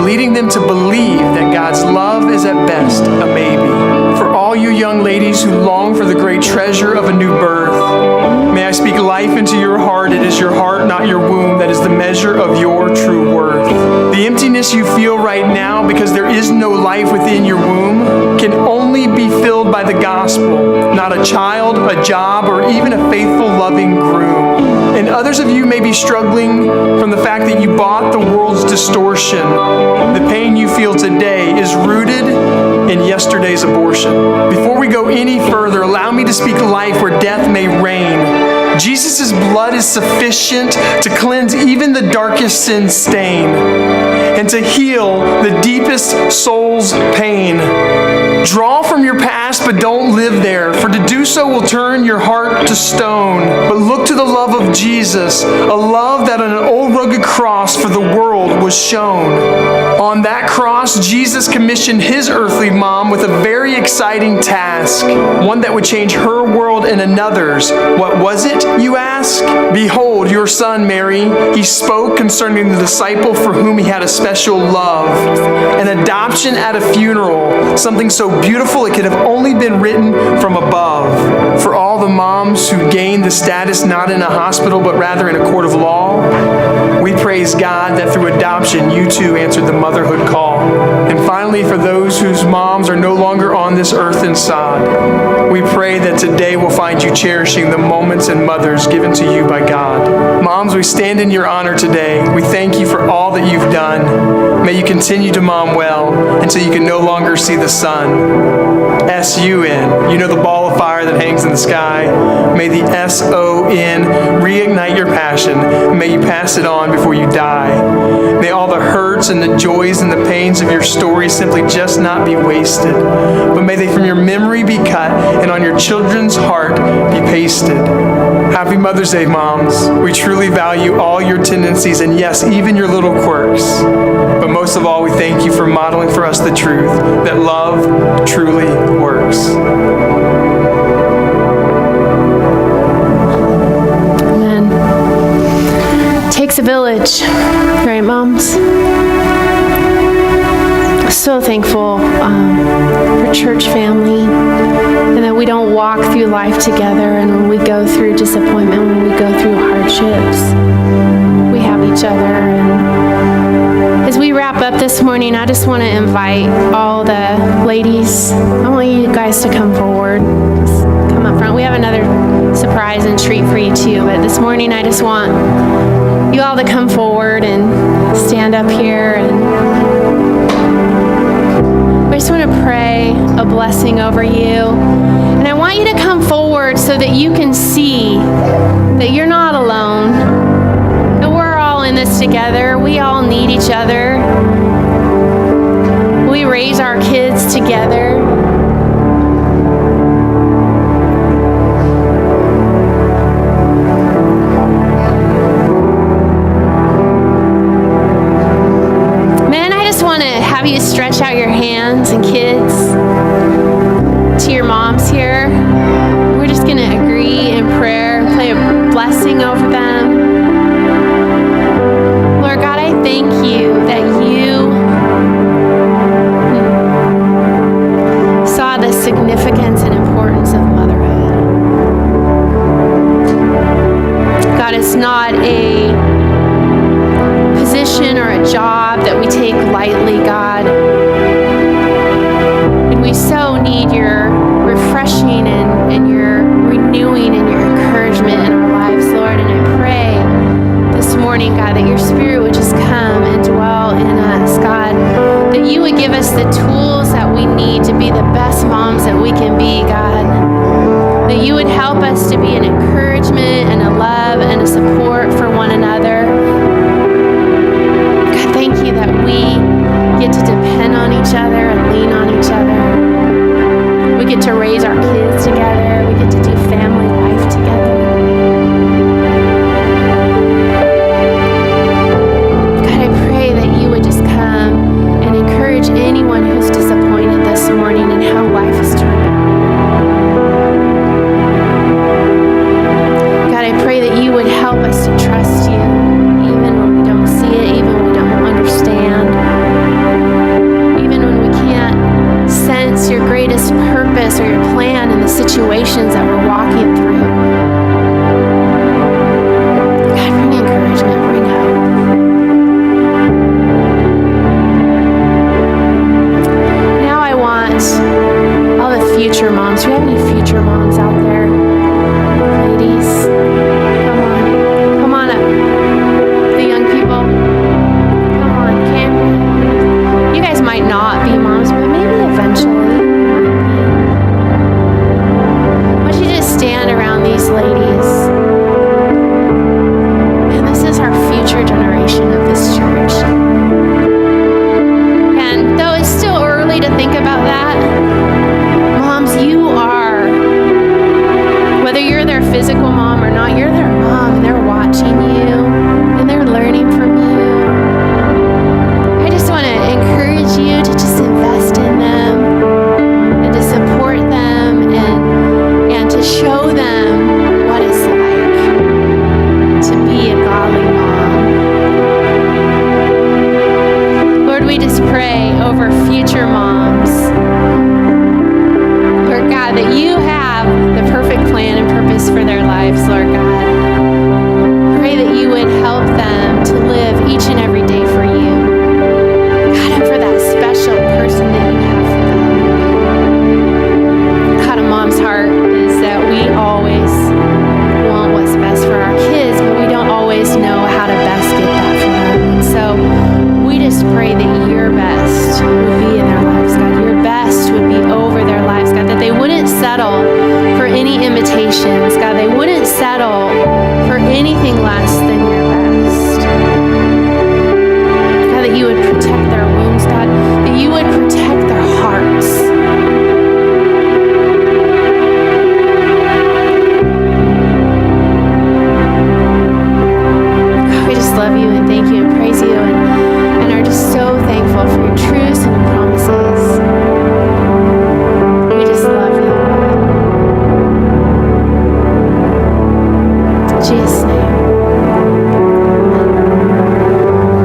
leading them to believe that God's love is at best a maybe? For all you young ladies who long for the great treasure of a new birth, may I speak life into your heart. It is your heart, not your womb, that is the measure of your true worth. The emptiness you feel right now because there is no life within your womb can only be filled by the gospel, not a child, a job, or even a faithful, loving groom. And others of you may be struggling from the fact that you bought the world's distortion. The pain you feel today is rooted in yesterday's abortion. Before we go any further, allow me to speak life where death may reign. Jesus' blood is sufficient to cleanse even the darkest sin stain and to heal the deepest soul's pain. Draw from your past, but don't live there, for to do so will turn your heart to stone. But look to the love of Jesus, a love that on an old rugged cross for the world was shown. On that cross, Jesus commissioned his earthly mom with a very exciting task, one that would change her world and another's. What was it, you ask? Behold, your son, Mary. He spoke concerning the disciple for whom he had a special love. An adoption at a funeral, something so beautiful it could have only been written from above. For all the moms who gained the status not in a hospital but rather in a court of law, we praise God that through adoption you too answered the motherhood call. And finally, for those whose moms are no longer on this earth and sod, we pray that today will find you cherishing the moments and mothers given to you by God. Moms, we stand in your honor today. We thank you for all that you've done. May you continue to mom well until you can no longer see the sun. S-U-N. You know the ball of fire that hangs in the sky? May the S-O-N reignite your passion. May you pass it on before you die. May all the hurts and the joys and the pains of your story simply just not be wasted, but may they from your memory be cut and on your children's heart be pasted. Happy Mother's Day, moms. We truly value all your tendencies and yes, even your little quirks. But most of all, we thank you for modeling for us the truth that love truly works. Amen. Takes a village, right, moms? So thankful for church family, and that we don't walk through life together, and when we go through disappointment, when we go through hardships, we have each other. And as we wrap up this morning, I just want to invite all the ladies. I want you guys to come forward. Just come up front. We have another surprise and treat for you too, but this morning I just want you all to come forward and stand up here, and I just want to pray a blessing over you. And I want you to come forward so that you can see that you're not alone, that we're all in this together. We all need each other. We raise our kids together. Have you stretch out your hands, and kids, to your moms here. We're just going to agree in prayer and play a blessing over them. Lord God, I thank you that you saw the significance and importance of motherhood. God, it's not a position or a job that we take lightly, God. And we so need your refreshing and your renewing and your encouragement in our lives, Lord. And I pray this morning, God, that your Spirit would just come and dwell in us, God. That you would give us the tools that we need to be the best moms that we can be, God. That you would help us to be an encouragement and a love and a support for one another. Thank you that we get to depend on each other and lean on each other. We get to raise our kids together. We get to do family life together. God, I pray that you would just come and encourage anyone who's disappointed this morning in how life has turned out. God, I pray that you would help us to trust you, even when we don't see it, even when we don't understand, even when we can't sense your greatest purpose or your plan in the situations that we're walking through. God, bring encouragement, bring hope. Now I want all the future moms. Do we have any future moms out there? Ladies, come on up. The young people. You guys might not be moms, but maybe eventually you might be. I want you to just stand around these ladies. And this is our future generation of this church. And though it's still early to think about that, moms, you are, whether you're their physical mom or not, you're their mom, and they're watching you, and they're learning from you. Encourage you to just invest in them and to support them and to show them what it's like to be a godly mom. Lord, we just pray over future moms. Lord God, that you have the perfect plan and purpose for their lives, Lord God. Pray that you would help them to live each and every day for you. For that special person that you have for them. God, a mom's heart is that we always want what's best for our kids, but we don't always know how to best get that for them. And so we just pray that your best would be in their lives, God. Your best would be over their lives, God, that they wouldn't settle for any imitations, God. They wouldn't settle for anything less than your best. God, that you would protect their wounds, God, that you would protect their hearts. God, we just love you and thank you and praise you and are just so thankful for your truths and your promises. We just love you, God. In Jesus' name.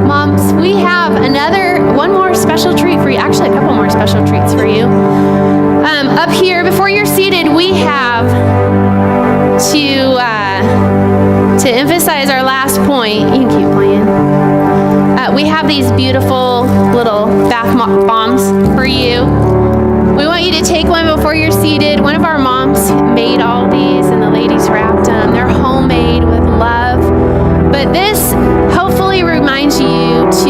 Moms, we have one more special treat for you. Actually, a couple more special treats for you. Up here, before you're seated, we have to emphasize our last point. You can keep playing. We have these beautiful little bath bombs for you. We want you to take one before you're seated. One of our moms made all these, and the ladies wrapped them. They're homemade with love. But this hopefully reminds you to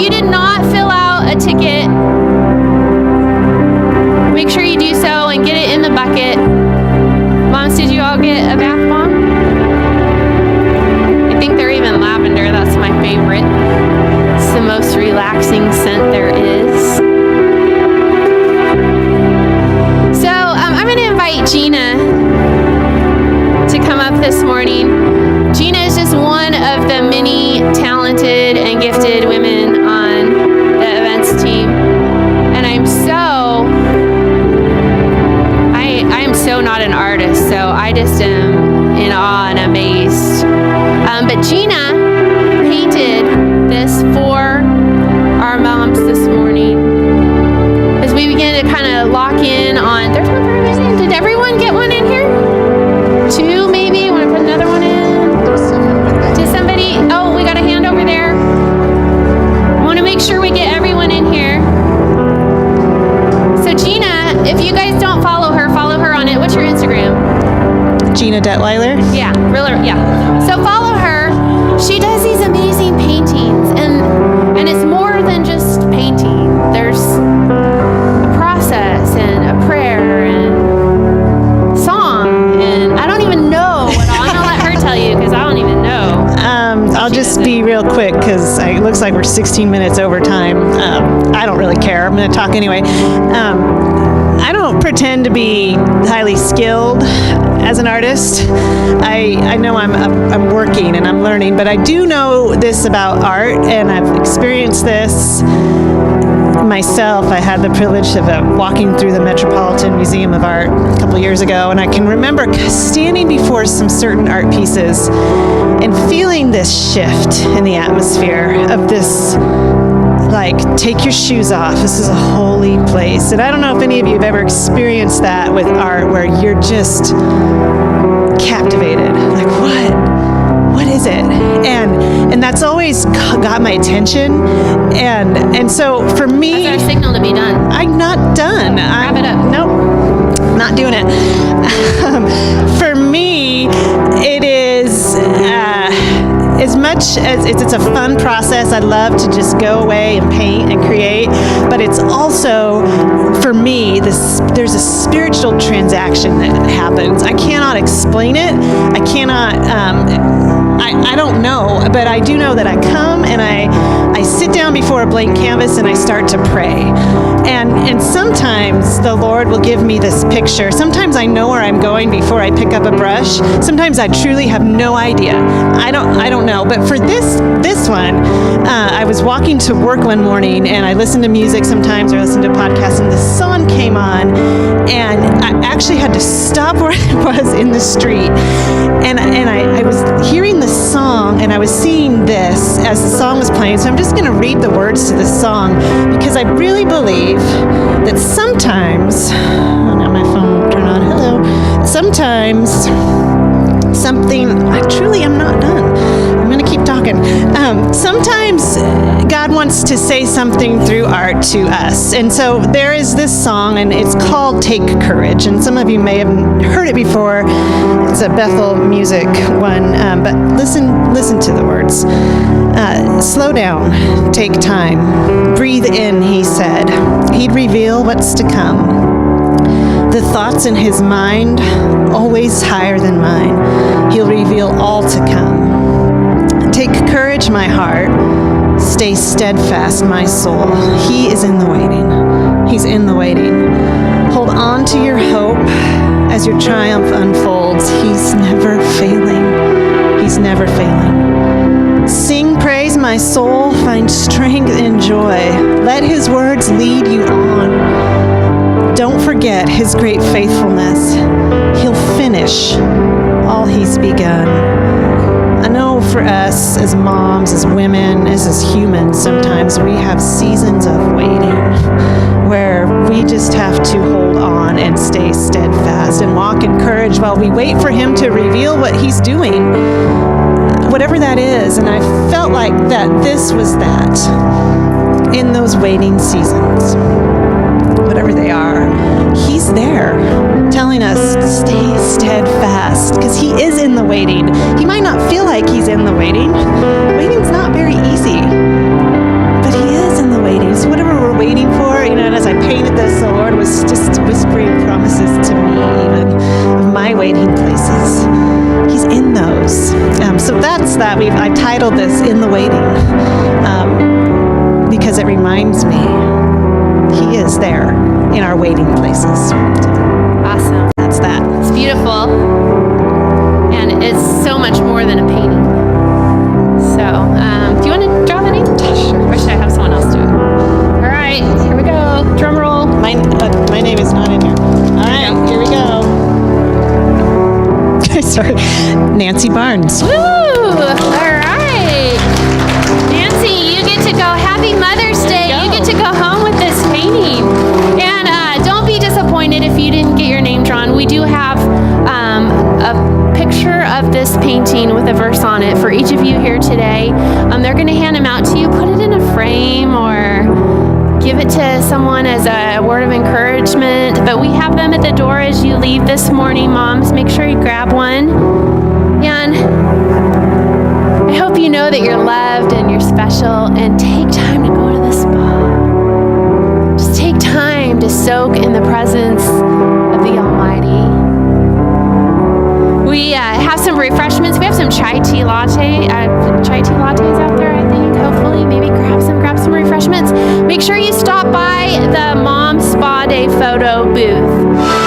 you did not fill out a ticket, make sure you do so and get it in the bucket. Moms, did you all get a bath bomb? I think they're even lavender. That's my favorite. It's the most relaxing scent there is. So I'm going to invite Gina to come up this morning. Gina is just one of the many talented and gifted women on the events team. And I am so not an artist, so I just am in awe and amazed. But Gina painted this for our moms this morning. As we begin to kind of lock in on, there's one for everyone. Did everyone get one in here? 2 maybe? Want to put another one in? Did somebody? Oh, we got a hand over there. I want to make sure we get everyone in here. So Gina, if you guys don't follow her on it. What's your Instagram? Gina Detweiler. Yeah, yeah. So follow her. She does these amazing paintings, and it's more than just painting. There's a process and a prayer and song, and I don't even know what I'm gonna let her tell you because I don't even know. I'll just be real quick because it looks like we're 16 minutes over time. I don't really care. I'm going to talk anyway. I don't pretend to be highly skilled as an artist. I know I'm working and I'm learning, but I do know this about art, and I've experienced this myself. I had the privilege of walking through the Metropolitan Museum of Art a couple years ago, and I can remember standing before some certain art pieces and feeling this shift in the atmosphere of this, like, take your shoes off. This is a holy place. And I don't know if any of you have ever experienced that with art, where you're just captivated. Like, what is it? And that's always got my attention. And so for me, That's our signal to be done. I'm not done. Wrap it up. Nope, not doing it. For me, it is as much as it's a fun process. I love to just go away and paint and create, but it's also, for me, there's a spiritual transaction that happens. I cannot explain it. I cannot. I don't know, but I do know that I come and I sit down before a blank canvas and I start to pray. And sometimes the Lord will give me this picture. Sometimes I know where I'm going before I pick up a brush. Sometimes I truly have no idea. I don't know. But for this one, I was walking to work one morning and I listened to music sometimes, or I listened to podcasts, and the song came on, and I actually had to stop where I was in the street. And I was hearing the song, and I was seeing this as the song was playing. So I'm just going to read the words to this song, because I really believe that sometimes, oh, now my phone will turn on, hello, sometimes something, I'm not done. I'm going to keep talking. Sometimes God wants to say something through art to us. And so there is this song, and it's called Take Courage. And some of you may have heard it before. It's a Bethel music one, but listen to the words. Slow down, take time, breathe in, he said. He'd reveal what's to come. The thoughts in his mind, always higher than mine. He'll reveal all to come. Take courage, my heart. Stay steadfast, my soul. He is in the waiting. He's in the waiting. Hold on to your hope as your triumph unfolds. He's never failing. He's never failing. Sing praise, my soul. Find strength and joy. Let his words lead you on. Don't forget his great faithfulness. He'll finish all he's begun. I know for us as moms, as women, as humans, sometimes we have seasons of waiting where we just have to hold on and stay steadfast and walk in courage while we wait for him to reveal what he's doing, whatever that is. And I felt like that this was that in those waiting seasons. Whatever they are, he's there telling us, stay steadfast, because he is in the waiting. He might not feel like he's in the waiting. Waiting's not very easy, but he So that's that. I titled this "In the Waiting" because it reminds me He is there in our waiting places. Awesome. That's that. It's beautiful. And it's so much more than a painting. So, do you want to draw the name? Sure. Or should I have someone else do it? All right, here we go. Drum roll. My name is not in here. All right, here we go. Sorry, Nancy Barnes. Woo! All right. Nancy, you get to go. Happy Mother's Day. You get to go home with this painting. And don't be disappointed if you didn't get your name drawn. We do have a picture of this painting with a verse on it for each of you here today. They're going to hand them out to you. Put it in a frame or give it to someone as a word of encouragement. But we have them at the door as you leave this morning, moms. Make sure you grab one. And I hope you know that you're loved and you're special, and take time to go to the spa. Just take time to soak in the presence of the Almighty. We have some refreshments. We have some chai tea lattes out there, I think. Hopefully, maybe grab some refreshments. Make sure you stop by the Mom Spa Day photo booth.